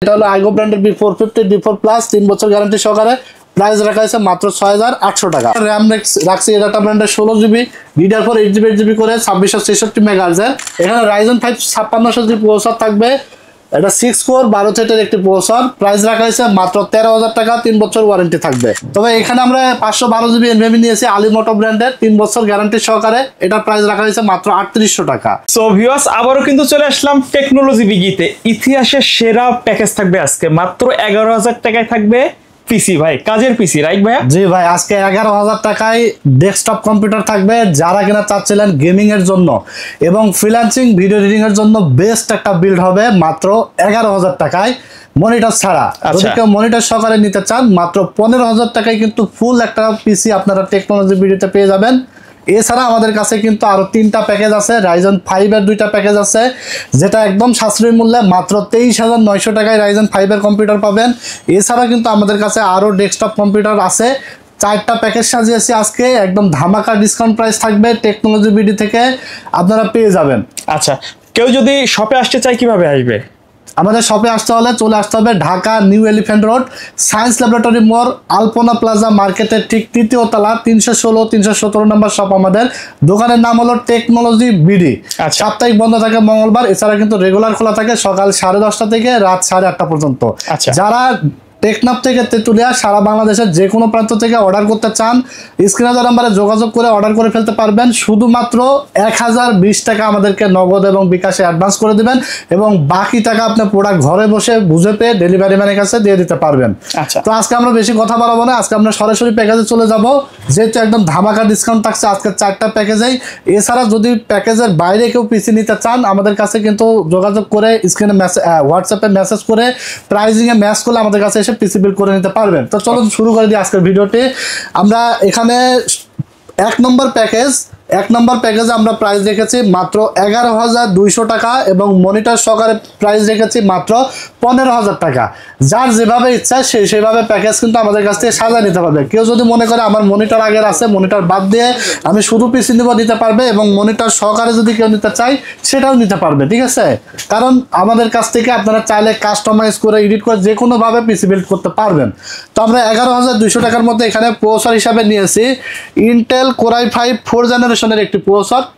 এটা হলো আইগো ব্র্যান্ডের B450 B4 প্লাস 3 বছর গ্যারান্টি সহকারে প্রাইস রাখা হয়েছে মাত্র 6800 টাকা। র‍্যাম রাখছি ডাটা ব্র্যান্ডের 16GB DDR4 8GB 8GB করে 2666 মেগাহার্টজ। এখানে Ryzen 5 5600 প্রসেসর থাকবে। এটা 6 কোর 12 থ্রেডের একটি প্রসেসর। প্রাইস রাখা হয়েছে মাত্র 13000 টাকা, 3 বছর ওয়ারেন্টি থাকবে। তবে এখানে আমরা 512GB NVMe নিয়েছি আলিমোটো ব্র্যান্ডের 3 বছর গ্যারান্টি সহকারে। এটা প্রাইস রাখা হয়েছে মাত্র 3800 টাকা। সো ভিউয়ার্স, আবারও কিন্তু চলে আসলাম টেকনোলজি বিগিতে। ইতিহাসের সেরা প্যাকেজ থাকবে আজকে, মাত্র 11000 টাকায় থাকবে পিসি। ভাই কাজের পিসি, রাইট ভাই? জি ভাই, আজকে 11000 টাকায় ডেস্কটপ কম্পিউটার থাকবে। যারা কিনা চাচ্ছিলেন গেমিং এর জন্য এবং ফ্রিল্যান্সিং ভিডিও এডিটিং এর জন্য বেস্ট একটা বিল্ড হবে মাত্র 11000 টাকায় মনিটর ছাড়া। যদি কেউ মনিটর সহকারে নিতে চান মাত্র 15000 টাকায় কিন্তু ফুল একটা পিসি আপনারা টেকনোলজি ভিডিওতে পেয়ে যাবেন। এছাড়া আমাদের কাছে কিন্তু আরো 3টা প্যাকেজ আছে। Ryzen 5 এর 2টা প্যাকেজ আছে, যেটা একদম সাশ্রয়ী মূল্যে মাত্র 23900 টাকায় Ryzen 5 এর কম্পিউটার পাবেন। এছাড়া কিন্তু আমাদের কাছে আরো ডেস্কটপ কম্পিউটার আছে। 4টা প্যাকেজ সাজিয়েছি আজকে, একদম ধামাকা ডিসকাউন্ট প্রাইস থাকবে টেকনোলজি বিডি থেকে, আপনারা পেয়ে যাবেন। আচ্ছা, কেউ যদি শপে আসতে চায় কিভাবে আসবে? আমাদের শপে আসতে হলে চলে আসতে হবে Dhaka new elephant road, science laboratory মোড়, আলপনা প্লাজা মার্কেটের ঠিক 3য় তলা, 316 317 নম্বর শপ। আমাদের দোকানের নাম হলো টেকনোলজি বিডি। সাপ্তাহিক বন্ধ থাকে মঙ্গলবার, এছাড়া কিন্তু রেগুলার খোলা থাকে সকাল 10:30 থেকে রাত 8:30 পর্যন্ত। যারা টেকনাফ থেকে তেতুলিয়া সারা বাংলাদেশের যে কোনো প্রান্ত থেকে অর্ডার করতে চান, স্ক্রিনে দেওয়া নাম্বারে যোগাযোগ করে অর্ডার করে ফেলতে পারবেন। শুধুমাত্র 1020 টাকা আমাদেরকে নগদ এবং বিকাশে অ্যাডভান্স করে দিবেন এবং বাকি টাকা আপনি প্রোডাক্ট ঘরে বসে বুঝে পেয়ে ডেলিভারি ম্যানের কাছে দিয়ে দিতে পারবেন। তো আজকে আমরা বেশি কথা বাড়াবো না, আজকে আমরা সরাসরি প্যাকেজে চলে যাব, যেহেতু একদম ধামাকা ডিসকাউন্ট থাকছে আজকে 4টা প্যাকেজেই। এছাড়া যদি প্যাকেজের বাইরে কেউ পিসি নিতে চান, আমাদের কাছে কিন্তু যোগাযোগ করে স্ক্রিনে হোয়াটসঅ্যাপে মেসেজ করে প্রাইজিংয়ে ম্যাচ করলে আমাদের কাছে পিসি বিল করে নিতে পারবেন। তো চলো শুরু করে দিই আজকের ভিডিওটি। আমরা এখানে 1 নম্বর প্যাকেজে আমরা প্রাইস রেখেছি মাত্র 11200 টাকা এবং মনিটর সহকারে প্রাইস রেখেছি মাত্র 15000 টাকা। যার যেভাবে ইচ্ছা সেভাবে প্যাকেজ কিন্তু আমাদের কাছ থেকে সাজা নিতে পারবে। কেউ যদি মনে করে আমার মনিটর আগের আছে, মনিটর বাদ দিয়ে আমি শুধু পিসি নিব, নিতে পারবে, এবং মনিটর সহকারে যদি কেউ নিতে চাই সেটাও নিতে পারবে। ঠিক আছে, কারণ আমাদের কাছ থেকে আপনারা চাইলে কাস্টমাইজ করে এডিট করে যে কোনোভাবে পিসি বিল্ড করতে পারবেন। তো আমরা 11200 টাকার মধ্যে এখানে প্রসেসর হিসাবে নিয়েছি ইন্টেল কোর i5 4 জেনারেশনের একটি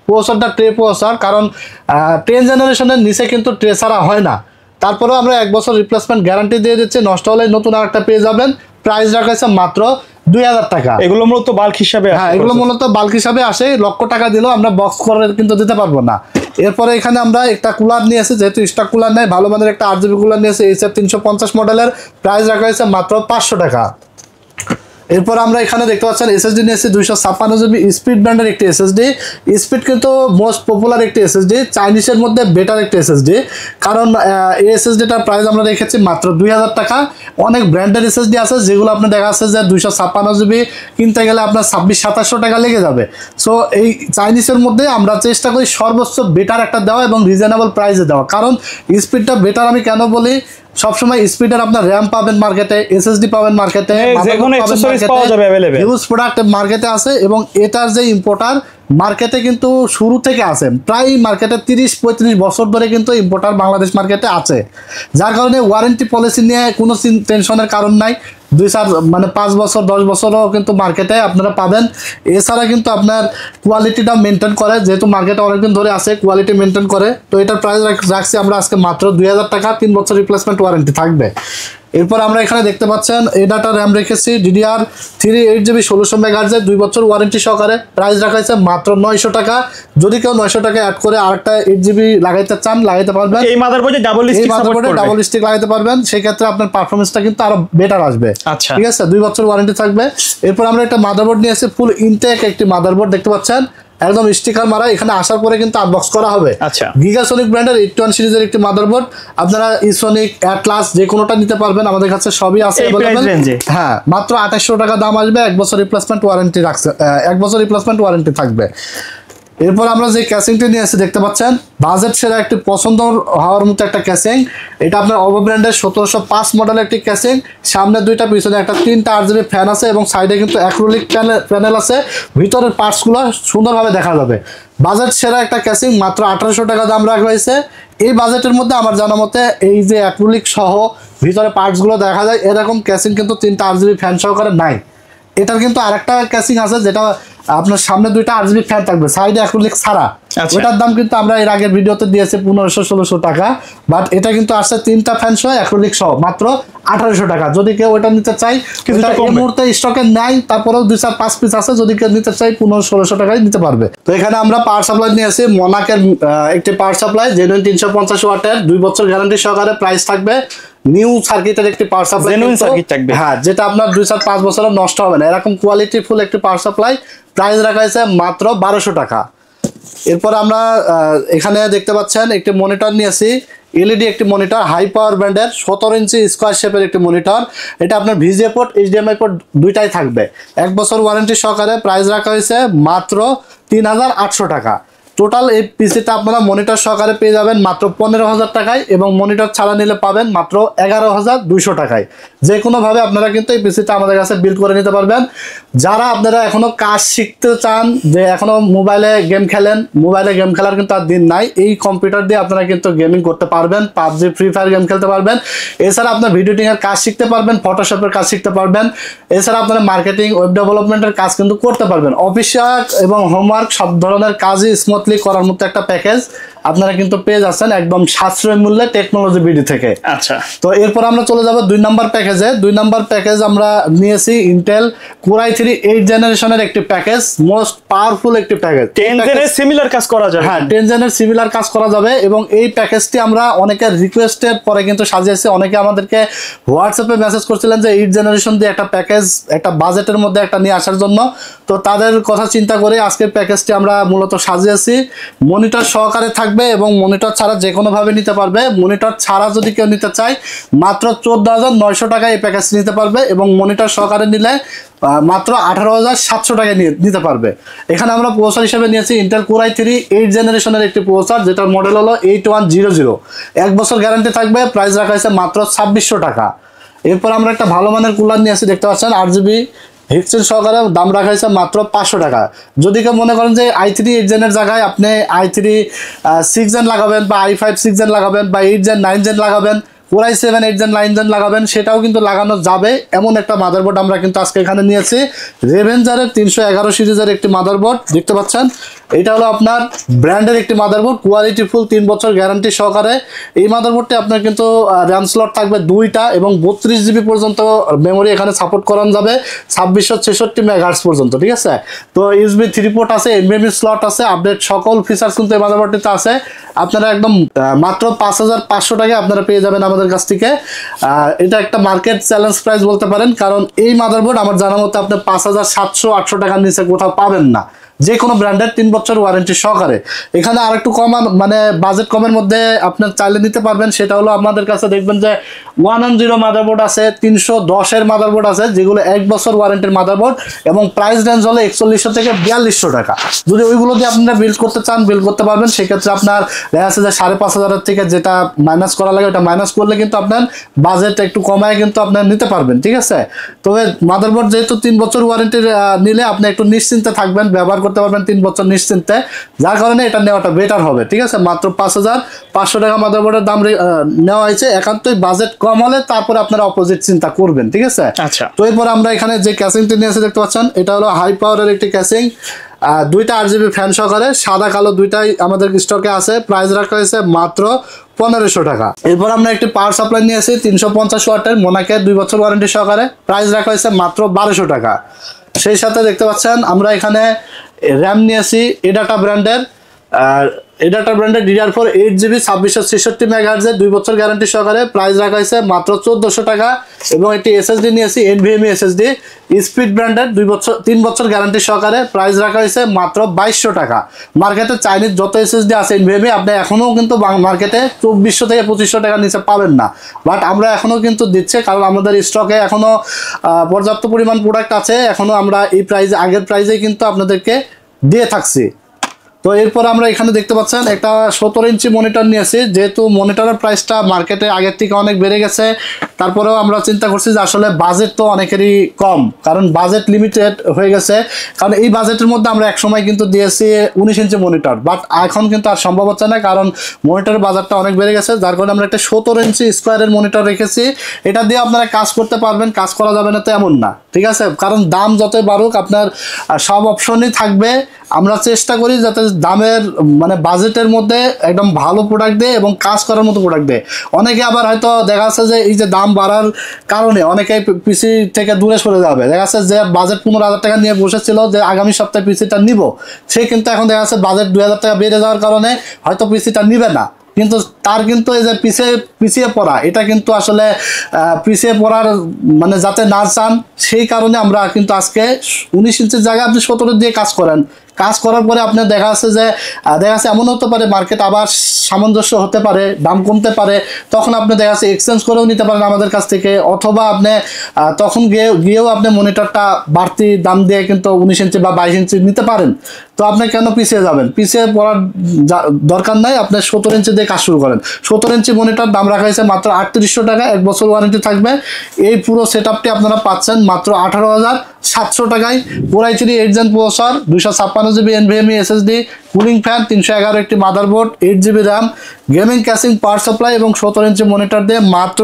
প্রসেসরটা ট্রে প্রসেসর, কারণ 10 জেনারেশনের নিচে কিন্তু ট্রে ছাড়া হয় না। তারপরেও আমরা 1 বছর রিপ্লেসমেন্ট গ্যারান্টি দিয়ে দিচ্ছি, নষ্ট হলে নতুন আরেকটা পেয়ে যাবেন। প্রাইস রাখা হয়েছে মাত্র 2000 টাকা। এগুলো মূলত বাল্ক হিসাবে, হ্যাঁ এগুলো মূলত বাল্ক হিসাবে আসে। লক্ষ টাকা দিলেও আমরা বক্স করে কিন্তু দিতে পারবো না। এরপরে এখানে আমরা একটা কুলার নিয়েছি, যেহেতু স্টক কুলার নেই, ভালো মানের একটা 8GB কুলার নিয়েছি HF 350 মডেলের। প্রাইস রাখা হয়েছে মাত্র 500 টাকা। এরপর আমরা এখানে দেখতে পাচ্ছেন এসএসডি নিয়েছি 256GB স্পিড ব্র্যান্ডের একটি এসএসডি। স্পিড কিন্তু মোস্ট পপুলার একটি এসএসডি, চাইনিজের মধ্যে বেটার একটি এসএসডি, কারণ এই এসএসডিটার প্রাইস আমরা রেখেছি মাত্র 2000 টাকা। অনেক ব্র্যান্ডের এসএসডি আছে যেগুলো আপনি দেখা যাচ্ছে যে 256GB কিনতে গেলে আপনার 2600-2700 টাকা লেগে যাবে। সো এই চাইনিজের মধ্যে আমরা চেষ্টা করি সর্বোচ্চ বেটার একটা দেওয়া এবং রিজনেবল প্রাইসে দেওয়া। কারণ স্পিডটা বেটার আমি কেন বলি, সবসময় স্পিডের আপনার র্যাম পাবেন মার্কেটে, এসএসডি পাবেন মার্কেটে, হিউজ প্রোডাক্ট মার্কেটে আছে এবং এটার যে ইম্পোর্টার মার্কেটে কিন্তু শুরু থেকে আছে, প্রায় মার্কেটে 30-35 বছর ধরে কিন্তু ইম্পোর্টার বাংলাদেশ মার্কেটে আছে। যার কারণে ওয়ারেন্টি পলিসি নিয়ে কোনো টেনশনের কারণ নাই। 5 বছর 10 বছরও কিন্তু মার্কেটে আপনারা পাবেন। এছাড়া কিন্তু আপনার কোয়ালিটিটা মেনটেন করে, যেহেতু মার্কেটে অনেকদিন ধরে আছে, কোয়ালিটি মেনটেন করে। তো এটার প্রাইস রাখছি আমরা আজকে মাত্র 2000 টাকা, 3 বছর রিপ্লেসমেন্ট ওয়ারেন্টি থাকবে। এরপর আমরা এখানে দেখতে পাচ্ছেন এডাটা র্যাম রেখেছি DDR3 8GB 1600 মেগাহার্জ 2 বছর ওয়ারেন্টি সহকারে। প্রাইস রাখা হয়েছে মাত্র 900 টাকা। যদি কেউ 900 টাকা অ্যাড করে আরেকটা 8GB লাগাইতে চান লাগাইতে পারবেন। এই মাদারবোর্ডে ডাবল স্টিক লাগাইতে পারবেন, সেই ক্ষেত্রে আপনার পারফরম্যান্সটা কিন্তু আরো বেটার আসবে। ঠিক আছে, 2 বছর ওয়ারেন্টি থাকবে। এরপর আমরা একটা মাদারবোর্ড নিয়ে এসেছি, ফুল ইনটেক একটি মাদারবোর্ড দেখতে পাচ্ছেন, একদম স্টিকার মারা। এখানে আসার পরে কিন্তু আনবক্স করা হবে। গিগাসনিক ব্র্যান্ডের 81 সিরিজের একটি মাদারবোর্ড। আপনারা ইসোনিক, অ্যাটলাস যে কোনোটা নিতে পারবেন, আমাদের কাছে সবই আছে अवेलेबल। হ্যাঁ, মাত্র 2800 টাকা দাম আসবে। 1 বছর রিপ্লেসমেন্ট ওয়ারেন্টি রাখছে, 1 বছর রিপ্লেসমেন্ট ওয়ারেন্টি থাকবে। এরপর আমরা যে ক্যাসিংটি নিয়ে এসে দেখতে পাচ্ছেন, বাজেট সেরা একটি পছন্দ হওয়ার মতো একটা ক্যাসিং। এটা আপনার ওভো ব্র্যান্ডের 1705 মডেলের একটি ক্যাসিং। সামনে 2টা, পিছনে একটা 3টা RGB ফ্যান আছে এবং সাইডে কিন্তু অ্যাক্রিলিক প্যানেল আছে। ভিতরের পার্টসগুলো সুন্দরভাবে দেখা যাবে। বাজেট সেরা একটা ক্যাসিং মাত্র 1800 টাকা দাম রাখা হয়েছে। এই বাজেটের মধ্যে আমার জানা মতে এই যে অ্যাক্রিলিক সহ ভিতরে পার্টসগুলো দেখা যায় এরকম ক্যাসিং কিন্তু 3টা RGB ফ্যান সহকারে নাই। এটার কিন্তু আরেকটা ক্যাসিং আছে যেটা আপনার সামনে 2টা RGB ফ্যান থাকবে, সাইডে অ্যাক্রিলিক ছাড়া। ওটার দাম কিন্তু আমরা এর আগের ভিডিওতে দিয়েছি 1500-1600 টাকা, বাট এটা কিন্তু আসছে 3টা ফ্যান সহ অ্যাক্রিলিক সহ মাত্র 1800 টাকা। যদি কেউ ওটা নিতে চাই এই মুহূর্তে স্টকে নাই, তারপরেও 2-4-5 পিস আছে, যদি কেউ নিতে চাই 1500-1600 টাকায় নিতে পারবে। তো এখানে আমরা পাওয়ার সাপ্লাই নিয়ে আসি মোনাকের একটি পাওয়ার সাপ্লাই জেনুইন 350 ওয়াটের 2 বছর গ্যারান্টি সহকারে। প্রাইস থাকবে নিউ সার্কিটের একটি পাওয়ার সাপ্লাই, জেনুইন সার্কিট থাকবে, হ্যাঁ, যেটা আপনার 2-4-5 বছরে নষ্ট হবে না, এরকম কোয়ালিটি ফুল একটি পাওয়ার সাপ্লাই। প্রাইস রাখা হয়েছে মাত্র 1200 টাকা। এরপর আমরা এখানে দেখতে পাচ্ছেন একটি মনিটর নিয়েছি, এলইডি একটি মনিটর, হাই পাওয়ার ব্র্যান্ডের 17 ইঞ্চি স্কোয়ার শেপের একটি মনিটর। এটা আপনার ভিজিএ পোর্ট, HDMI পোর্ট দুইটাই থাকবে, 1 বছর ওয়ারেন্টি সহকারে। প্রাইস রাখা হয়েছে মাত্র 3800 টাকা। টোটাল এই পিসিটা আপনারা মনিটর সহকারে পেয়ে যাবেন মাত্র 15000 টাকায়, এবং মনিটর ছাড়া নিলে পাবেন মাত্র 11200 টাকায়। যে কোনোভাবে আপনারা কিন্তু এই পিসিটা আমাদের কাছে বিল্ড করে নিতে পারবেন। যারা আপনারা এখনো কাজ শিখতে চান, যে এখনো মোবাইলে গেম খেলেন, মোবাইলে গেম খেলার কিন্তু আর দিন নাই, এই কম্পিউটার দিয়ে আপনারা কিন্তু গেমিং করতে পারবেন, PUBG ফ্রি ফায়ার গেম খেলতে পারবেন। এছাড়া আপনার ভিডিও এডিটিং এর কাজ শিখতে পারবেন, ফটোশপের কাজ শিখতে পারবেন। এছাড়া আপনারা মার্কেটিং, ওয়েব ডেভেলপমেন্টের কাজ কিন্তু করতে পারবেন। অফিসিয়াল এবং হোমওয়ার্ক সব ধরনের কাজই স্মুথলি করার মতো একটা প্যাকেজ আপনারা কিন্তু পেয়ে যাচ্ছেন একদম সাশ্রয় মূল্যে টেকনোলজি বিডি থেকে। আচ্ছা, তো এরপর আমরা চলে যাব 2 নম্বর প্যাকেজে। 2 নম্বর প্যাকেজ আমরা নিয়েছি ইন্টেল Core i3 8 জেনারেশনের একটি প্যাকেজ, মোস্ট পাওয়ারফুল একটি প্যাকেজ। 10 জেনের সিমিলার কাজ করা যাবে, হ্যাঁ 10 জেনের সিমিলার কাজ করা যাবে। এবং এই প্যাকেজটি আমরা অনেকের রিকোয়েস্টের পরে কিন্তু সাজিয়েছি। অনেকে আমাদেরকে হোয়াটসঅ্যাপে মেসেজ করছিলেন যে 8 জেনারেশন দিয়ে একটা প্যাকেজ, একটা বাজেটের মধ্যে একটা নিয়ে আসার জন্য। তো তাদের কথা চিন্তা করে আজকের প্যাকেজটি আমরা মূলত সাজিয়েছি। মনিটর সহকারে থাকবে এবং মনিটর ছাড়া যে কোনোভাবে নিতে পারবে। মনিটর ছাড়া যদি কেউ নিতে চায় মাত্র 14900 টাকায় এই প্যাকেজ নিতে পারবে, এবং মনিটর সহকারে নিলে মাত্র 18700 টাকায় নিতে পারবে। এখানে আমরা প্রসেসর হিসেবে নিয়েছি ইন্টেল Core i3 8 জেনারেশনের একটি প্রসেসর, যেটার মডেল হলো 8100, 1 বছর গ্যারান্টি থাকবে। প্রাইস রাখা হয়েছে মাত্র 2600 টাকা। এরপর আমরা একটা ভালো মানের কুলার নিয়ে আসি, দেখতে পাচ্ছেন 8GB হিটসিল সহকারে, দাম রাখা হয়েছে মাত্র 500 টাকা। যদি কেউ মনে করেন যে i3 8 জেনের জায়গায় আপনি i3 6 জেন লাগাবেন, বা i5 6 জেন লাগাবেন, বা 8 জেন 9 জেন লাগাবেন, Core i7 8 জেন 9 জেন লাগাবেন, সেটাও কিন্তু লাগানো যাবে। এমন একটা মাদারবোর্ড আমরা কিন্তু আজকে এখানে নিয়েছি, রেভেঞ্জারের 311 সিরিজের একটি মাদারবোর্ড। দেখতে পাচ্ছেন এটা হলো আপনার ব্র্যান্ডের একটি মাদারবোর্ড, কোয়ালিটি ফুল, 3 বছর গ্যারান্টি সহকারে। এই মাদারবোর্ডটি আপনার কিন্তু র্যাম স্লট থাকবে 2টা, এবং 32GB পর্যন্ত মেমোরি এখানে সাপোর্ট করানো যাবে, 2666 মেগাহার্টজ পর্যন্ত, ঠিক আছে। তো USB 3 পোর্ট আছে, NVMe স্লট আছে, আপডেট সকল ফিচার্স কিন্তু এই মাদারবোর্ডটিতে আছে। আপনারা একদম মাত্র 5500 টাকায় আপনারা পেয়ে যাবেন আমাদের কাছ থেকে। এটা একটা মার্কেট চ্যালেঞ্জ প্রাইস বলতে পারেন, কারণ এই মাদারবোর্ড আমার জানা মতো আপনি 5700-800 টাকার নিচে কোথাও পাবেন না, যে কোনো ব্র্যান্ডের 3 বছর ওয়ারেন্টি সহকারে। এখানে আরেকটু কম, মানে বাজেট কমের মধ্যে আপনার চাইলে নিতে পারবেন। সেটা হলো আমাদের কাছে দেখবেন যে 110 মাদারবোর্ড আছে, 310 এর মাদারবোর্ড আছে, যেগুলো 1 বছর ওয়ারেন্টির মাদারবোর্ড, এবং প্রাইস রেঞ্জ হলো 4100 থেকে 4200 টাকা। যদি ওইগুলো দিয়ে আপনারা বিল্ড করতে চান, বিল্ড করতে পারবেন। সেক্ষেত্রে আপনার দেখা যাচ্ছে যে 5500 থেকে যেটা মাইনাস করা লাগে, ওটা মাইনাস করলে কিন্তু আপনার বাজেট একটু কমায় কিন্তু আপনার নিতে পারবেন, ঠিক আছে। তবে মাদারবোর্ড যেহেতু 3 বছর ওয়ারেন্টির নিলে আপনি একটু নিশ্চিন্তে থাকবেন, ব্যবহার করতে পারবেন 3 বছর নিশ্চিন্তে, যার কারণে এটা নেওয়াটা বেটার হবে, ঠিক আছে। মাত্র 5500 টাকা মাদারবোর্ডের দাম নেওয়া হয়েছে। একান্তই বাজেট কম হলে তারপরে আপনারা অপোজিট চিন্তা করবেন, ঠিক আছে। আচ্ছা, তো এরপর আমরা এখানে যে ক্যাসিংটি নিয়েছি দেখতে পাচ্ছেন, এটা হলো হাই পাওয়ারের একটি ক্যাসিং, 2টা RGB ফ্যান সহকারে, সাদা কালো দুইটাই আমাদের স্টকে আছে। প্রাইস রাখা হয়েছে মাত্র 1500 টাকা। এরপর আমরা একটি পাওয়ার সাপ্লাই নিয়েছি 350 ওয়াটের মোনাকের, 2 বছর ওয়ারেন্টি সহকারে। প্রাইস রাখা হয়েছে মাত্র 1200 টাকা। সেই সাথে দেখতে পাচ্ছেন আমরা এখানে র্যাম নিয়েছি এডাটা ব্র্যান্ডের, এডাটা ব্র্যান্ডের DDR4 8GB 2666 মেগাহার্টজের, 2 বছর গ্যারান্টি সহকারে। প্রাইস রাখা হয়েছে মাত্র 1400 টাকা। এবং একটি SSD নিয়েছি NVMe SSD, স্পিড ব্র্যান্ডের, 3 বছর গ্যারান্টি সহকারে। প্রাইস রাখা হয়েছে মাত্র 2200 টাকা। মার্কেটে চাইনিজ যত SSD আছে NVMe আপনি এখনও কিন্তু মার্কেটে 2400 থেকে 2500 টাকার নিচে পাবেন না, বাট আমরা এখনও কিন্তু দিচ্ছে, কারণ আমাদের স্টকে এখনও পর্যাপ্ত পরিমাণ প্রোডাক্ট আছে। এখনও আমরা এই প্রাইসে, আগের প্রাইসেই কিন্তু আপনাদেরকে দিয়ে থাকছি। তো এরপর আমরা এখানে দেখতে পাচ্ছেন একটা 17 ইঞ্চি মনিটর নিয়েছি। যেহেতু মনিটরের প্রাইসটা মার্কেটে আগের থেকে অনেক বেড়ে গেছে, তারপরেও আমরা চিন্তা করছি যে আসলে বাজেট তো অনেকেরই কম, কারণ বাজেট লিমিটেড হয়ে গেছে। কারণ এই বাজেটের মধ্যে আমরা একসময় কিন্তু দিয়েছি 19 ইঞ্চি মনিটর, বাট এখন কিন্তু আর সম্ভব হচ্ছে না, কারণ মনিটরের বাজারটা অনেক বেড়ে গেছে, যার কারণে আমরা একটা 17 ইঞ্চি স্কোয়ারের মনিটর রেখেছি। এটা দিয়ে আপনারা কাজ করতে পারবেন, কাজ করা যাবে না তো এমন না, ঠিক আছে। কারণ দাম যতই বাড়ুক আপনার সব অপশনই থাকবে। আমরা চেষ্টা করি যাতে দামের মানে বাজেটের মধ্যে একদম ভালো প্রোডাক্ট দেয় এবং কাজ করার মতো প্রোডাক্ট দেয়। অনেকে আবার হয়তো দেখা যাচ্ছে যে এই যে দাম বাড়ার কারণে অনেকেই পিসি থেকে দূরে সরে যাবে। দেখা যাচ্ছে যে বাজেট 15,000 টাকা নিয়ে বসেছিল যে আগামী সপ্তাহে পিসিটা নিব, সে কিন্তু এখন দেখা যাচ্ছে বাজেট 2,000 টাকা বেড়ে যাওয়ার কারণে হয়তো পিসিটা নিবে না। কিন্তু তার কিন্তু এই যে পিছিয়ে পড়া, এটা কিন্তু আসলে পিছিয়ে পড়ার মানে যাতে না চান, সেই কারণে আমরা কিন্তু আজকে 19 ইঞ্চির জায়গায় আপনি 17 দিয়ে কাজ করেন। কাজ করার পরে আপনার দেখা যাচ্ছে এমন হতে পারে মার্কেট আবার সামঞ্জস্য হতে পারে, দাম কমতে পারে, তখন আপনি দেখা যাচ্ছে এক্সচেঞ্জ করেও নিতে পারেন আমাদের কাছ থেকে, অথবা আপনি তখন গিয়েও আপনি মনিটরটা বাড়তি দাম দিয়ে কিন্তু 19 ইঞ্চি বা 22 ইঞ্চি নিতে পারেন। তো আপনি কেন পিছিয়ে যাবেন? পিছিয়ে পড়ার দরকার নাই, আপনি 17 ইঞ্চি দিয়ে কাজ শুরু করেন। 17 ইঞ্চি মনিটর দাম রাখা হয়েছে মাত্র 3800 টাকা, 1 বছর ওয়ারেন্টি থাকবে। এই পুরো সেটআপটি আপনারা পাচ্ছেন মাত্র 18,700 টাকায়। Core i3 8 Gen processor, 256 GB NVMe SSD, cooling fan, 311 একটি motherboard, 8 GB RAM, gaming casing, power supply এবং 17 ইঞ্চি মনিটর দিয়ে মাত্র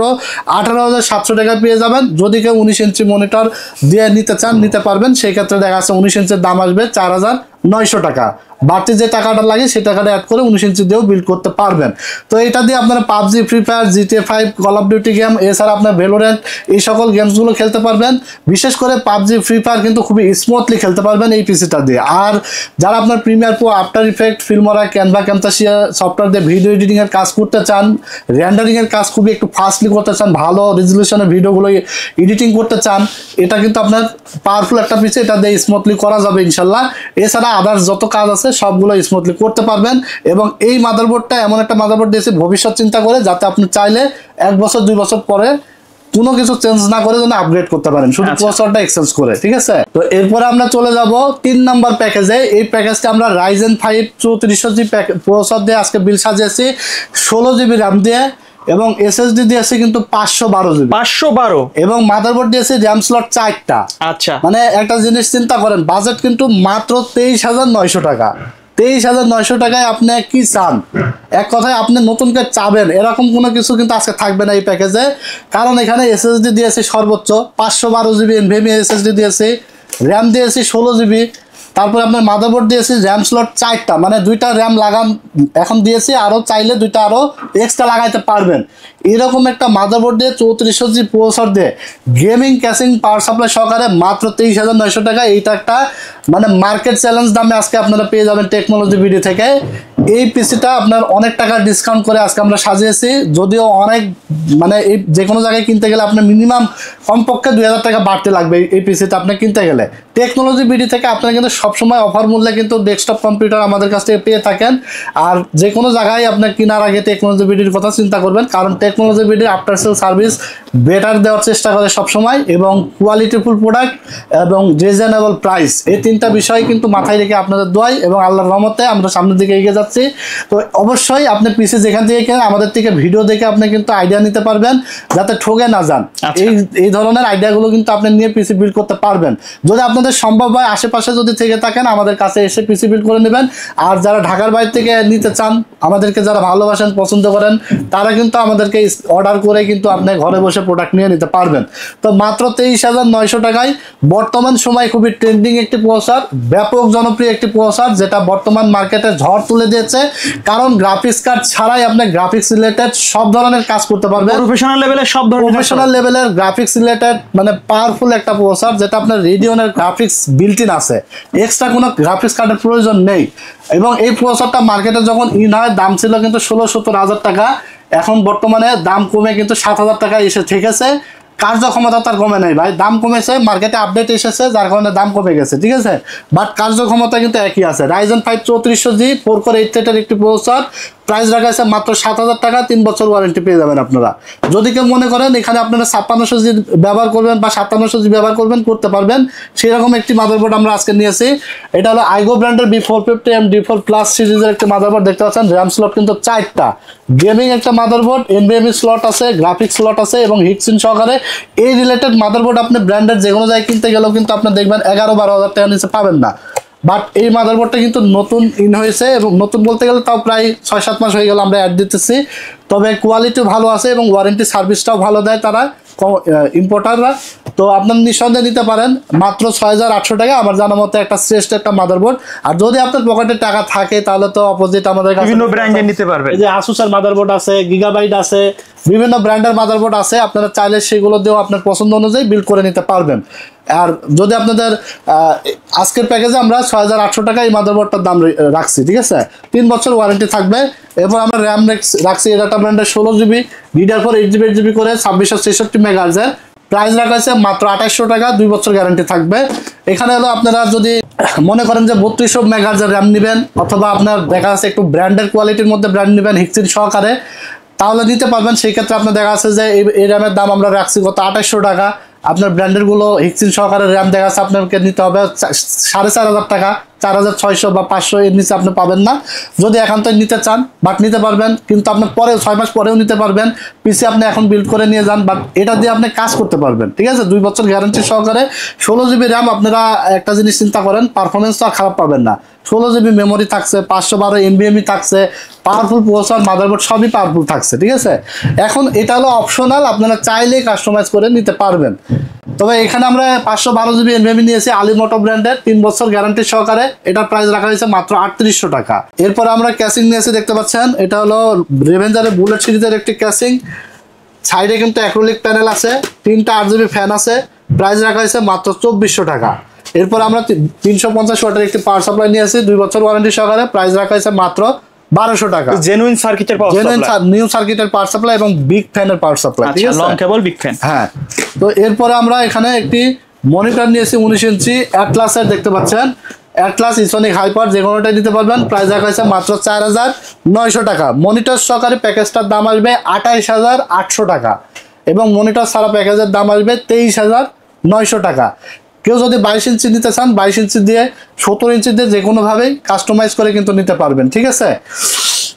18,700 টাকায় পেয়ে যাবেন। যদি কেউ 19 ইঞ্চি মনিটর দিয়ে নিতে চান নিতে পারবেন, সেই ক্ষেত্রে দেখা যাচ্ছে 19 ইঞ্চির দাম আসবে 4,900 টাকা। বাড়তি যে টাকাটা লাগে সেই টাকাটা অ্যাড করে 19 ইঞ্চি দিয়েও বিল্ড করতে পারবেন। তো এটা দিয়ে আপনারা PUBG, free fire, GTA 5, call of duty game, এছাড়া আপনার ভ্যালোরেন্ট, এই সকল গেমসগুলো খেলতে পারবেন। বিশেষ করে পাবজি, ফ্রি ফায়ার কিন্তু খুবই স্মুথলি খেলতে পারবেন এই পিসিটা দিয়ে। আর যারা আপনার Premiere Pro, after effect, Filmora, Canva, ক্যামতাসিয়া software দিয়ে ভিডিও এডিটিং এর কাজ করতে চান, রেন্ডারিং এর কাজ খুবই একটু ফাস্টলি করতে চান, ভালো রেজলিউশনের ভিডিওগুলো এডিটিং করতে চান, এটা কিন্তু আপনার পাওয়ারফুল একটা পিসি, এটা দিয়ে স্মুথলি করা যাবে ইনশাল্লাহ। এছাড়া আদার্স যত কাজ আছে সবগুলো স্মুথলি করতে পারবেন। এবং এই মাদারবোর্ডটা এমন একটা মাদারবোর্ড দিয়েছে ভবিষ্যৎ চিন্তা করে, যাতে আপনি চাইলে 1 বছর 2 বছর পরে কোনো কিছু চেঞ্জ না করে যেন আপগ্রেড করতে পারেন, শুধু প্রসেসরটা এক্সচেঞ্জ করে, ঠিক আছে। তো এরপরে আমরা চলে যাব 3 নাম্বার প্যাকেজে। এই প্যাকেজটা আমরা Ryzen 5 3400 জি প্রসেসর দিয়ে আজকে বিল সাজিয়েছি, 16 জিবি র্যাম দিয়ে, এবং SSD দিয়েছে কিন্তু 512 জিবি, 512, এবং মাদারবোর্ড দিয়েছে র্যাম স্লট 4টা। আচ্ছা, মানে একটা জিনিস চিন্তা করেন, বাজেট কিন্তু মাত্র 23,900 টাকা। 23,900 টাকায় আপনি কি চান? এক কথায় আপনি নতুন করে চাবেন এরকম কোনো কিছু কিন্তু আজকে থাকবে না এই প্যাকেজে। কারণ এখানে SSD দিয়েছে সর্বোচ্চ 512 জিবি NVMe SSD দিয়েছে, র্যাম দিয়েছে 16 জিবি, তারপরে আপনার মাদারবোর্ড দিয়েছি র্যাম স্লট 4টা, মানে 2টা র্যাম লাগান এখন দিয়েছি, আরও চাইলে 2টা আরও এক্সট্রা লাগাইতে পারবেন। এরকম একটা মাদারবোর্ড দিয়ে 3400 জি প্রসেসর দিয়ে গেমিং ক্যাসিং পাওয়ার সাপ্লাই সহকারে মাত্র 23,900 টাকা। এইটা একটা মানে মার্কেট চ্যালেঞ্জ দামে আজকে আপনারা পেয়ে যাবেন টেকনোলজি ভিডিও থেকে। এই পিসিটা আপনার অনেক টাকা ডিসকাউন্ট করে আজকে আমরা সাজিয়েছি, যদিও অনেক মানে এই যে কোনো জায়গায় কিনতে গেলে আপনার মিনিমাম কমপক্ষে 2,000 টাকা বাড়তে লাগবে এই পিসিটা আপনি কিনতে গেলে। টেকনোলজি ভিডিও থেকে আপনারা কিন্তু সবসময় অফার মূল্যে কিন্তু ডেস্কটপ কম্পিউটার আমাদের কাছ থেকে পেয়ে থাকেন। আর যে কোনো জায়গায় আপনার কেনার আগে টেকনোলজি ভিডিওর কথা চিন্তা করবেন, কারণ technology video after sale service better দেওয়ার চেষ্টা করে সবসময়, এবং কোয়ালিটিফুল প্রোডাক্ট এবং রিজনেবল প্রাইস, এই 3টা বিষয় কিন্তু মাথায় রেখে আপনাদের দোয়াই এবং আল্লাহর রহমতে আমরা সামনের দিকে এগিয়ে যাচ্ছি। তো অবশ্যই আপনি পিসি যেখান থেকে কেনেন আমাদের থেকে ভিডিও দেখে আপনি কিন্তু আইডিয়া নিতে পারবেন, যাতে ঠকে না যান। এই ধরনের আইডিয়াগুলো কিন্তু আপনি নিয়ে পিসি বিল্ড করতে পারবেন। যদি আপনাদের সম্ভব হয় আশেপাশে যদি থেকে থাকেন আমাদের কাছে এসে পিসি বিল্ড করে নেবেন। আর যারা ঢাকার বাইরে থেকে নিতে চান, আমাদেরকে যারা ভালোবাসেন, পছন্দ করেন, তারা কিন্তু আমাদেরকে অর্ডার করে কিন্তু আপনি ঘরে বসে প্রোডাক্ট নিয়ে নিতে পারবেন। তো মাত্র 23,900 টাকায় বর্তমান সময় খুবই ট্রেন্ডিং একটি প্রসেসর, ব্যাপক জনপ্রিয় একটি প্রসেসর, যেটা বর্তমান মার্কেটে ঝড় তুলে দিয়েছে। কারণ গ্রাফিক্স কার্ড ছাড়াই আপনি গ্রাফিক্স রিলেটেড সব ধরনের কাজ করতে পারবেন, প্রফেশনাল লেভেলের সব ধরনের প্রফেশনাল লেভেলের গ্রাফিক্স রিলেটেড মানে পাওয়ারফুল একটা প্রসেসর, যেটা আপনার রেডিয়নের গ্রাফিক্স বিল্ট ইন আছে, এক্সট্রা কোনো গ্রাফিক্স কার্ডের প্রয়োজন নেই। এবং এই প্রসেসরটা মার্কেটে যখন ইন হয় দাম ছিল কিন্তু 16-17 হাজার টাকা, এখন বর্তমানে দাম কমে কিন্তু 7,000 টাকা এসে ঠেকেছে। কার্যক্ষমতা তার কমে নাই ভাই, দাম কমেছে, মার্কেটে আপডেট এসেছে যার কারণে দাম কমে গেছে, ঠিক আছে। বাট কার্যক্ষমতা কিন্তু একই আছে। Ryzen 5 3400 জি 4 কোর 8 থ্রেডের একটি প্রসেসর, প্রাইস রাখা আছে মাত্র 7,000 টাকা, 3 বছর ওয়ারেন্টি পেয়ে যাবেন আপনারা। যদি কেউ মনে করেন এখানে আপনারা 5600 জি ব্যবহার করবেন বা 5700 জি ব্যবহার করবেন, করতে পারবেন, সেরকম একটি মাদারবোর্ড আমরা আজকে নিয়েছি। এটা হলো আইগো ব্র্যান্ডের B450 এবং D4 প্লাস সিরিজের একটি মাদারবোর্ড দেখতে পাচ্ছেন। র্যাম স্লট কিন্তু 4টা, গেমিং একটা মাদারবোর্ড, NVMe স্লট আছে, গ্রাফিক্স স্লট আছে এবং হিটসিন সহকারে। এই রিলেটেড মাদারবোর্ড আপনি ব্র্যান্ডের যে কোনো জায়গায় কিনতে গেলেও কিন্তু আপনি দেখবেন 11-12 হাজার টাকা নিচে পাবেন না। বাট এই মাদারবোর্ডটা কিন্তু নতুন ইন হয়েছে, এবং নতুন বলতে গেলে তাও প্রায় 6-7 মাস হয়ে গেল আমরা অ্যাড দিতেছি। তবে কোয়ালিটিও ভালো আছে এবং ওয়ারেন্টি সার্ভিসটাও ভালো দেয় তারা, ইম্পোর্টাররা। তো আপনার নিঃসন্দেহে নিতে পারেন মাত্র 6,800 টাকা, আমার জানা মতে একটা শ্রেষ্ঠ একটা মাদারবোর্ড। আর যদি আপনার পকেটে টাকা থাকে তাহলে তো অপোজিট আমাদের কাছে বিভিন্ন ব্র্যান্ডের নিতে পারবেন। এই যে আসুসের মাদারবোর্ড আছে, গিগাবাইট আছে, বিভিন্ন ব্র্যান্ডের মাদারবোর্ড আছে, আপনারা চাইলে সেগুলো দিয়েও আপনার পছন্দ অনুযায়ী বিল্ড করে নিতে পারবেন। আর যদি আপনাদের আজকের প্যাকেজে আমরা 6,800 টাকা এই মাদারবোর্ডটার দাম রাখছি, ঠিক আছে, 3 বছর ওয়ারেন্টি থাকবে। এরপর আমরা র্যাম রাখছি এডাটা ব্র্যান্ডের 16GB, DDR4 8GB 8GB করে 2663 মেগাহার্টজের। প্রাইস রাখা আছে মাত্র 2800 টাকা, 2 বছর গ্যারান্টি থাকবে। এখানে হলো আপনারা যদি মনে করেন যে 3200 মেগাহার্টজের র্যাম নেবেন, অথবা আপনার দেখা যাচ্ছে একটু ব্র্যান্ডের কোয়ালিটির মধ্যে ব্র্যান্ড নেবেন হিটসিন সহকারে, তাহলে নিতে পারবেন। সেই ক্ষেত্রে আপনার দেখা যাচ্ছে যে এই র্যামের দাম আমরা রাখছি কত, 2800 টাকা। আপনার ব্র্যান্ডের গুলো হিটসিন সহকারে র্যাম দেখা যাচ্ছে আপনাকে নিতে হবে 4,500 টাকা, 4,600 বা 500 এর নিচে আপনি পাবেন না। যদি একান্তই নিতে চান বাট নিতে পারবেন, কিন্তু আপনার পরে 6 মাস পরেও নিতে পারবেন। পিসি আপনি এখন বিল্ড করে নিয়ে যান, বাট এটা দিয়ে আপনি কাজ করতে পারবেন, ঠিক আছে, 2 বছর গ্যারান্টি সহকারে। 16GB র্যাম, আপনারা একটা জিনিস চিন্তা করেন, পারফরমেন্স তো আর খারাপ পাবেন না। 16GB মেমোরি থাকছে, 512 NVMe থাকছে, পাওয়ারফুল প্রসেসর, মাদারবোর্ড সবই পাওয়ারফুল থাকছে, ঠিক আছে। এখন এটা হলো অপশনাল, আপনারা চাইলে কাস্টমাইজ করে নিতে পারবেন। তবে এখানে আমরা 512GB NVMe নিয়েছি আলিমোটো ব্র্যান্ডের, 3 বছর গ্যারান্টি সহকারে। এটার প্রাইস রাখা হয়েছে মাত্র 3800 টাকা। এরপর আমরা ক্যাসিং নিয়েছি, দেখতে পাচ্ছেন, এটা হলো রেভেঞ্জারের বুলেট সিরিজের একটি ক্যাসিং। সাইডে কিন্তু অ্যাক্রিলিক প্যানেল আছে, 3টা 8GB ফ্যান আছে। প্রাইস রাখা হয়েছে মাত্র 2400 টাকা। এরপর আমরা 350 ওয়াটের একটি পাওয়ার সাপ্লাই নিয়েছি, 2 বছর ওয়ারেন্টি সহকারে। প্রাইস রাখা হয়েছে মাত্র 1200 টাকা। জেনুইন সার্কিটের পাওয়ার সাপ্লাই, নিউ সার্কিটের পাওয়ার সাপ্লাই এবং বিগ ফ্যানের পাওয়ার সাপ্লাই, ঠিক আছে, লং কেবল বিগ ফ্যান। হ্যাঁ। তো এরপরে আমরা এখানে একটি মনিটর নিয়েছি 19 ইঞ্চি অ্যাটলাসের, দেখতে পাচ্ছেন, অ্যাটলাস ইসোনিক হাইপার, যে কোনোটাই দিতে পারবেন। প্রাইস রাখা হয়েছে মাত্র 4,900 টাকা। মনিটর সহকারে প্যাকেজটার দাম আসবে 28,800 টাকা, এবং মনিটর ছাড়া প্যাকেজের দাম আসবে 23,900 টাকা। কেউ যদি 22 ইঞ্চি নিতে চান, 22 ইঞ্চি দিয়ে 17 ইঞ্চি দিয়ে যে কোনোভাবেই কাস্টমাইজ করে কিন্তু নিতে পারবেন, ঠিক আছে।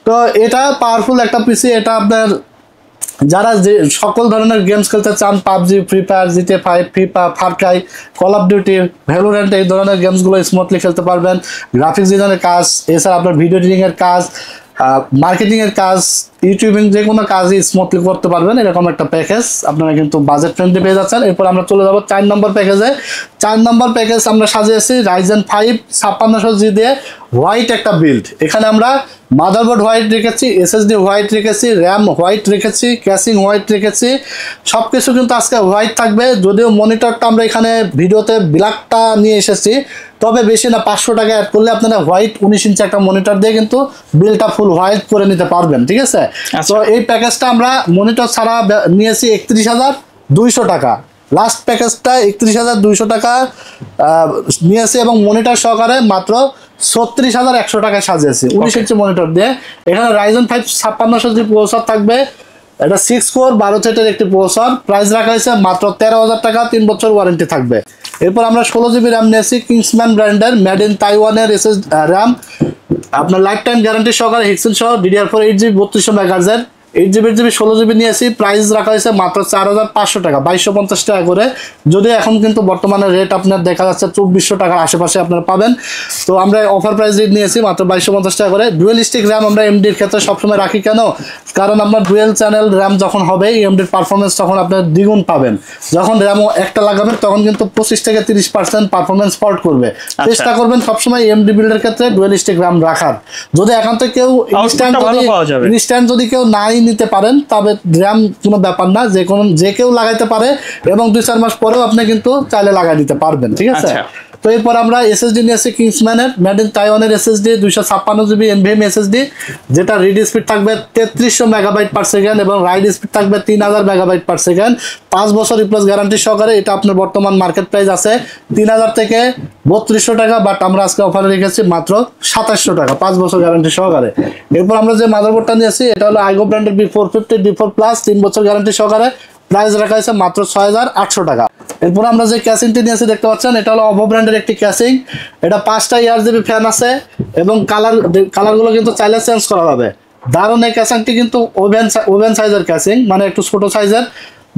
তো এটা পাওয়ারফুল একটা পিসি। এটা আপনার যারা যে সকল ধরনের গেমস খেলতে চান, PUBG, free fire, GTA 5, FIFA, Far Cry, call of duty, Valorant, এই ধরনের গেমসগুলো স্মুথলি খেলতে পারবেন। গ্রাফিক্স ডিজাইনের কাজ, এছাড়া আপনার ভিডিও এডিটিংয়ের কাজ, মার্কেটিংয়ের কাজ, ইউটিউবিং, যে কোনো কাজই স্মুথলি করতে পারবেন। এরকম একটা প্যাকেজ আপনারা কিন্তু বাজেট ফ্রেন্ডলি পেয়ে যাচ্ছেন। এরপর আমরা চলে যাবো 4 নম্বর প্যাকেজে। 4 নম্বর প্যাকেজ আমরা সাজিয়েছি Ryzen 5 5600G দিয়ে হোয়াইট একটা বিল্ড। এখানে আমরা মাদারবোর্ড হোয়াইট রেখেছি, SSD হোয়াইট রেখেছি, র্যাম হোয়াইট রেখেছি, ক্যাসিং হোয়াইট রেখেছি, সব কিছু কিন্তু আজকে হোয়াইট থাকবে। যদিও মনিটরটা আমরা এখানে ভিডিওতে ব্ল্যাকটা নিয়ে এসেছি, তবে বেশি না, 500 টাকা অ্যাড করলে আপনারা হোয়াইট 19 ইঞ্চি একটা মনিটর দিয়ে কিন্তু বিলটা ফুল হোয়াইট করে নিতে পারবেন, ঠিক আছে। তো এই প্যাকেজটা আমরা মনিটর ছাড়া নিয়েছি 31,200 টাকা। লাস্ট প্যাকেজটা 31,200 টাকা নিয়েছি, এবং মনিটর সহকারে মাত্র 36,100 টাকায় সাজিয়েছি 19 ইঞ্চি মনিটর দিয়ে। এখানে Ryzen 5 5600G প্রসেসর থাকবে, এটা 6 কোর 12 থ্রেডের একটি প্রসেসর। প্রাইস রাখা হয়েছে মাত্র 13,000 টাকা, 3 বছর ওয়ারেন্টি থাকবে। এরপর আমরা 16GB র্যাম নিয়েছি কিংসম্যান ব্র্যান্ডের, মেড ইন তাইওয়ানের র্যাম, আপনার লাইফ টাইম গ্যারান্টি সহকারে হিটসিন সহ, DDR4 8GB 3200 মেগাহার্টজের, 8GB 16GB নিয়েছি। প্রাইস রাখা হয়েছে মাত্র 4,500 টাকা, 2,250 টাকা করে। যদি এখন কিন্তু বর্তমানে রেট আপনার দেখা যাচ্ছে 2,400 টাকার আশেপাশে আপনারা পাবেন। তো আমরা অফার প্রাইস রেট নিয়েছি মাত্র 2,250 টাকা করে। ডুয়েল স্টিক র্যাম আমরা এমডির ক্ষেত্রে সবসময় রাখি, কেন? কারণ আপনার ডুয়েল চ্যানেল র্যাম যখন হবে, এমডির পারফরমেন্স তখন আপনার দ্বিগুণ পাবেন। যখন র্যাম একটা লাগাবেন তখন কিন্তু 25 থেকে 30% পারফরমেন্স ফল্ট করবে। চেষ্টা করবেন সবসময় এমডি বিল্ডের ক্ষেত্রে ডুয়েল স্টিক র্যাম রাখার। যদি একান্ত কেউ ইনস্ট্যান্ট যদি কেউ নাই নিতে পারেন, তবে র্যাম কোনো ব্যাপার না, যে কেউ লাগাইতে পারে, এবং 2-4 মাস পরেও আপনি কিন্তু চাইলে লাগাই দিতে পারবেন, ঠিক আছে। তো এরপর আমরা SSD নিয়েছি কিংসম্যানের, মেড ইন তাইওয়ানের SSD 256GB NVMe SSD, যেটা রিড স্পিড থাকবে 3300 মেগাবাইট পার সেকেন্ড এবং রাইড স্পিড থাকবে 3000 মেগাবাইট পার সেকেন্ড। 5 বছর রিপ্লেস গ্যারান্টি সহকারে। এটা আপনার বর্তমান মার্কেট প্রাইস আছে 3,000 থেকে 3200 টাকা, বাট আমরা আজকে অফারে রেখেছি মাত্র 2700 টাকা 5 বছর গ্যারান্টি সহকারে। এরপর আমরা যে মাদারবোর্ডটা নিয়েছি এটা হলো আইগো ব্র্যান্ডের B450 D4 প্লাস 3 বছর গ্যারান্টি সহকারে, প্রাইস রাখা হয়েছে মাত্র 6800 টাকা। এরপর আমরা যে ক্যাসিংটি নিয়েছি দেখতে পাচ্ছেন, এটা হলো অভো ব্র্যান্ডের একটি ক্যাসিং। এটা 5টা ARGB ফ্যান আছে এবং কালারগুলো কিন্তু চাইলে চেঞ্জ করা যাবে। দারুণ এই ক্যাসিংটি কিন্তু ওভেন সাইজের ক্যাসিং, মানে একটু ছোট সাইজের,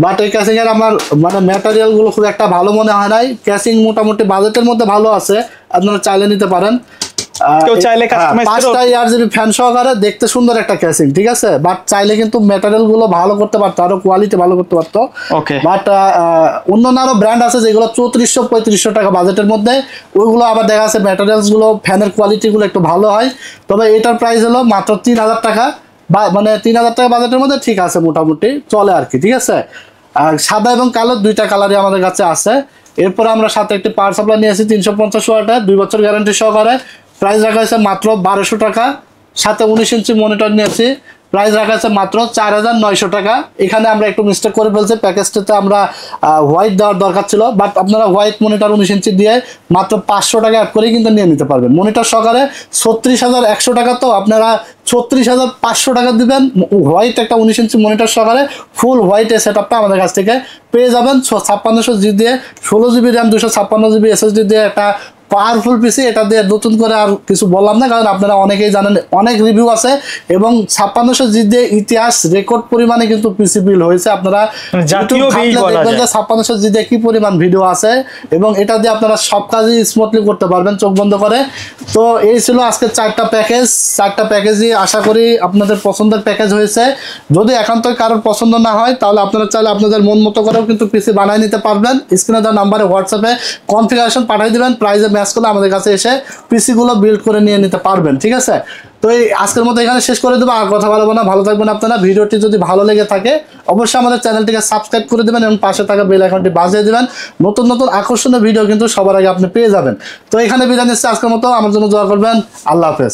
বাট এই ক্যাসিং এর আমার মানে ম্যাটেরিয়াল গুলো খুব একটা ভালো মনে হয় নাই। ক্যাসিং মোটামুটি বাজেটের মধ্যে ভালো আছে, আপনারা চাইলে নিতে পারেন। কেউ চাইলে কাস্টমাইজ করে 5টা ARGB ফ্যান সহকারে দেখতে সুন্দর একটা ক্যাসিং, ঠিক আছে, বাট চাইলে কিন্তু ম্যাটেরিয়াল গুলো ভালো করতে পারতো, আরো কোয়ালিটি ভালো করতে পারতো। ওকে, বাট অন্য আরো ব্র্যান্ড আছে যেগুলো 3400-3500 টাকা বাজেটের মধ্যে, ওইগুলো আবার দেখা যাচ্ছে ম্যাটেরিয়ালস গুলো ফ্যানের কোয়ালিটি গুলো একটু ভালো হয়। তবে এটার প্রাইস হলো মাত্র 3000 টাকা, মানে 3000 টাকা বাজেটের মধ্যে ঠিক আছে, মোটামুটি চলে আর কি, ঠিক আছে। আর সাদা এবং কালো দুইটা কালারই আমাদের কাছে আছে। এরপর আমরা সাথে একটি পাওয়ার সাপ্লাই নিয়েছি 350 ওয়াটের 2 বছর গ্যারান্টি সহকারে, প্রাইস রাখা হয়েছে মাত্র 1200 টাকা। সাথে 19 ইঞ্চি মনিটর নিয়েছি, প্রাইস রাখা আছে মাত্র 4900 টাকা। এখানে আমরা একটু মিস্টেক করে ফেলছি, প্যাকেজটাতে আমরা হোয়াইট দেওয়ার দরকার ছিল, বাট আপনারা হোয়াইট মনিটর 19 ইঞ্চি দিয়ে মাত্র 500 টাকা অ্যাড করে কিন্তু নিয়ে নিতে পারবেন। মনিটর সহকারে 36100 টাকা, তো আপনারা 36500 টাকা দিবেন হোয়াইট একটা 19 ইঞ্চি মনিটর সহকারে ফুল হোয়াইট এই সেটআপটা আমাদের কাছ থেকে পেয়ে যাবেন। 5600 জি দিয়ে 16 জিবি র্যাম 256 জিবি এসএসডি দিয়ে একটা পাওয়ারফুল পিসি। এটা দিয়ে নতুন করে আর কিছু বললাম না, কারণ আপনারা অনেকেই জানেন, অনেক রিভিউ আছে এবং 5600 জি দিয়ে ইতিহাস রেকর্ড পরিমাণে কিন্তু পিসি বিল হয়েছে। আপনারা জাতীয় বিল বলা যায়। 5600 জি দিয়ে কি পরিমাণ ভিডিও আছে এবং এটা দিয়ে আপনারা সব কাজই স্মুথলি করতে পারবেন চোখ বন্ধ করে। তো এই ছিল আজকে 4টা প্যাকেজ। 4টা প্যাকেজই আশা করি আপনাদের পছন্দের প্যাকেজ হয়েছে। যদি একান্তই কারোর পছন্দ না হয় তাহলে আপনারা চাইলে আপনাদের মন মতো করেও কিন্তু পিসি বানিয়ে নিতে পারবেন। স্ক্রিনে দেওয়া নাম্বারে হোয়াটসঅ্যাপে কনফিগারেশন পাঠিয়ে দিবেন, প্রাইজে ম্যাচ করলে আমাদের কাছে এসে পিসি গুলো বিল্ড করে নিয়ে নিতে পারবেন, ঠিক আছে। তো এই আজকের মতো এখানে শেষ করে দেবো, আর কথা বলবো না। ভালো থাকবেন আপনারা। ভিডিওটি যদি ভালো লেগে থাকে অবশ্যই আমাদের চ্যানেলটিকে সাবস্ক্রাইব করে দেবেন এবং পাশে থাকা বেল আইকনটি বাজিয়ে দিবেন। নতুন নতুন আকর্ষণীয় ভিডিও কিন্তু সবার আগে আপনি পেয়ে যাবেন। তো এখানে বিদায় নিচ্ছি আজকের মতো। আমার জন্য দোয়া করবেন। আল্লাহ হাফেজ।